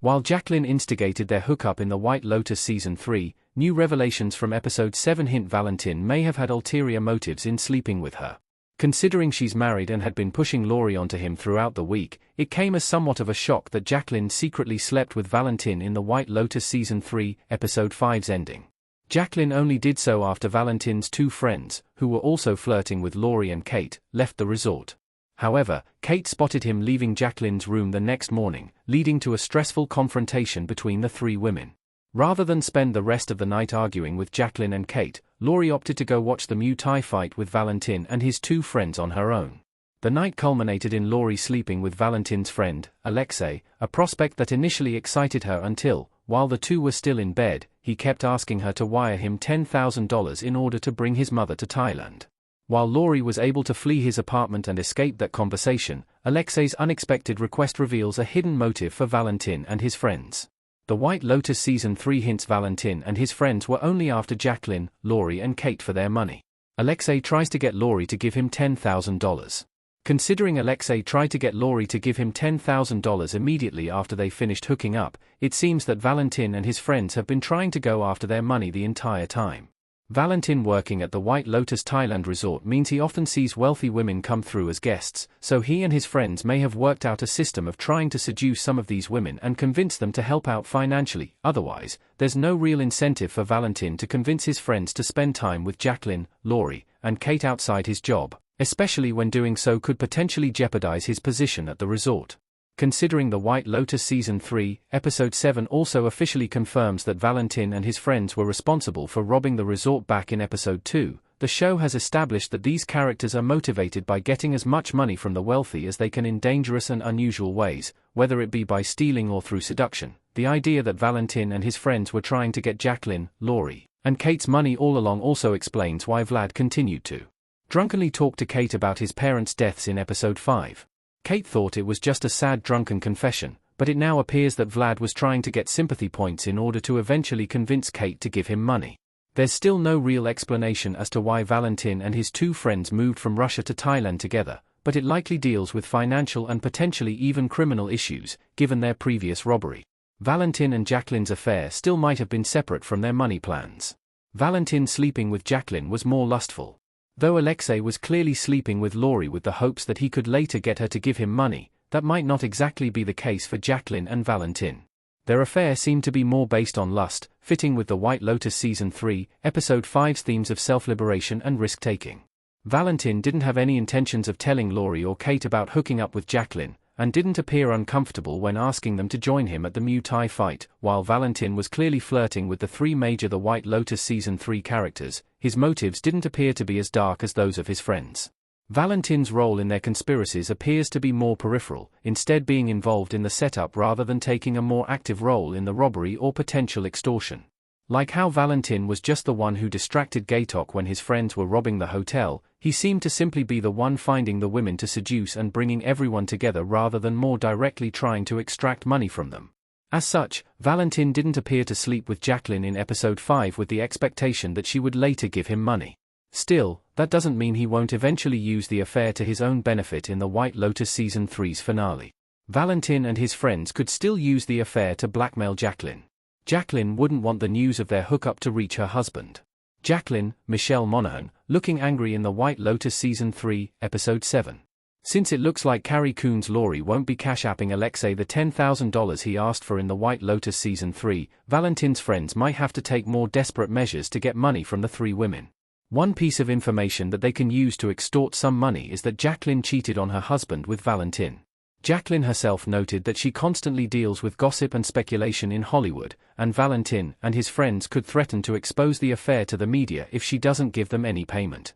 While Jaclyn instigated their hookup in the White Lotus Season 3, new revelations from Episode 7 hint Valentin may have had ulterior motives in sleeping with her. Considering she's married and had been pushing Lori onto him throughout the week, it came as somewhat of a shock that Jaclyn secretly slept with Valentin in the White Lotus Season 3, Episode 5's ending. Jaclyn only did so after Valentin's two friends, who were also flirting with Lori and Kate, left the resort. However, Kate spotted him leaving Jaclyn's room the next morning, leading to a stressful confrontation between the three women. Rather than spend the rest of the night arguing with Jaclyn and Kate, Lori opted to go watch the Muay Thai fight with Valentin and his two friends on her own. The night culminated in Lori sleeping with Valentin's friend, Alexei, a prospect that initially excited her until, while the two were still in bed, he kept asking her to wire him $10,000 in order to bring his mother to Thailand. While Lori was able to flee his apartment and escape that conversation, Alexei's unexpected request reveals a hidden motive for Valentin and his friends. The White Lotus Season 3 hints Valentin and his friends were only after Jaclyn, Lori and Kate for their money. Alexei tries to get Lori to give him $10,000. Considering Alexei tried to get Lori to give him $10,000 immediately after they finished hooking up, it seems that Valentin and his friends have been trying to go after their money the entire time. Valentin working at the White Lotus Thailand resort means he often sees wealthy women come through as guests, so he and his friends may have worked out a system of trying to seduce some of these women and convince them to help out financially. Otherwise, there's no real incentive for Valentin to convince his friends to spend time with Jaclyn, Lori, and Kate outside his job, especially when doing so could potentially jeopardize his position at the resort. Considering the White Lotus Season 3, Episode 7 also officially confirms that Valentin and his friends were responsible for robbing the resort back in Episode 2, the show has established that these characters are motivated by getting as much money from the wealthy as they can in dangerous and unusual ways, whether it be by stealing or through seduction. The idea that Valentin and his friends were trying to get Jaclyn, Lori, and Kate's money all along also explains why Vlad continued to drunkenly talk to Kate about his parents' deaths in Episode 5. Kate thought it was just a sad drunken confession, but it now appears that Vlad was trying to get sympathy points in order to eventually convince Kate to give him money. There's still no real explanation as to why Valentin and his two friends moved from Russia to Thailand together, but it likely deals with financial and potentially even criminal issues, given their previous robbery. Valentin and Jaclyn's affair still might have been separate from their money plans. Valentin sleeping with Jaclyn was more lustful. Though Alexei was clearly sleeping with Lori with the hopes that he could later get her to give him money, that might not exactly be the case for Jaclyn and Valentin. Their affair seemed to be more based on lust, fitting with the White Lotus Season 3, Episode 5's themes of self-liberation and risk-taking. Valentin didn't have any intentions of telling Lori or Kate about hooking up with Jaclyn, and didn't appear uncomfortable when asking them to join him at the Muay Thai fight. While Valentin was clearly flirting with the three major The White Lotus Season 3 characters, his motives didn't appear to be as dark as those of his friends. Valentin's role in their conspiracies appears to be more peripheral, instead being involved in the setup rather than taking a more active role in the robbery or potential extortion. Like how Valentin was just the one who distracted Gaytok when his friends were robbing the hotel, he seemed to simply be the one finding the women to seduce and bringing everyone together rather than more directly trying to extract money from them. As such, Valentin didn't appear to sleep with Jaclyn in Episode 5 with the expectation that she would later give him money. Still, that doesn't mean he won't eventually use the affair to his own benefit in the White Lotus Season 3's finale. Valentin and his friends could still use the affair to blackmail Jaclyn. Jaclyn wouldn't want the news of their hookup to reach her husband. Jaclyn, Michelle Monaghan, looking angry in the White Lotus Season 3, Episode 7. Since it looks like Carrie Coon's Lori won't be cash-apping Alexei the $10,000 he asked for in the White Lotus Season 3, Valentin's friends might have to take more desperate measures to get money from the three women. One piece of information that they can use to extort some money is that Jaclyn cheated on her husband with Valentin. Jaclyn herself noted that she constantly deals with gossip and speculation in Hollywood, and Valentin and his friends could threaten to expose the affair to the media if she doesn't give them any payment.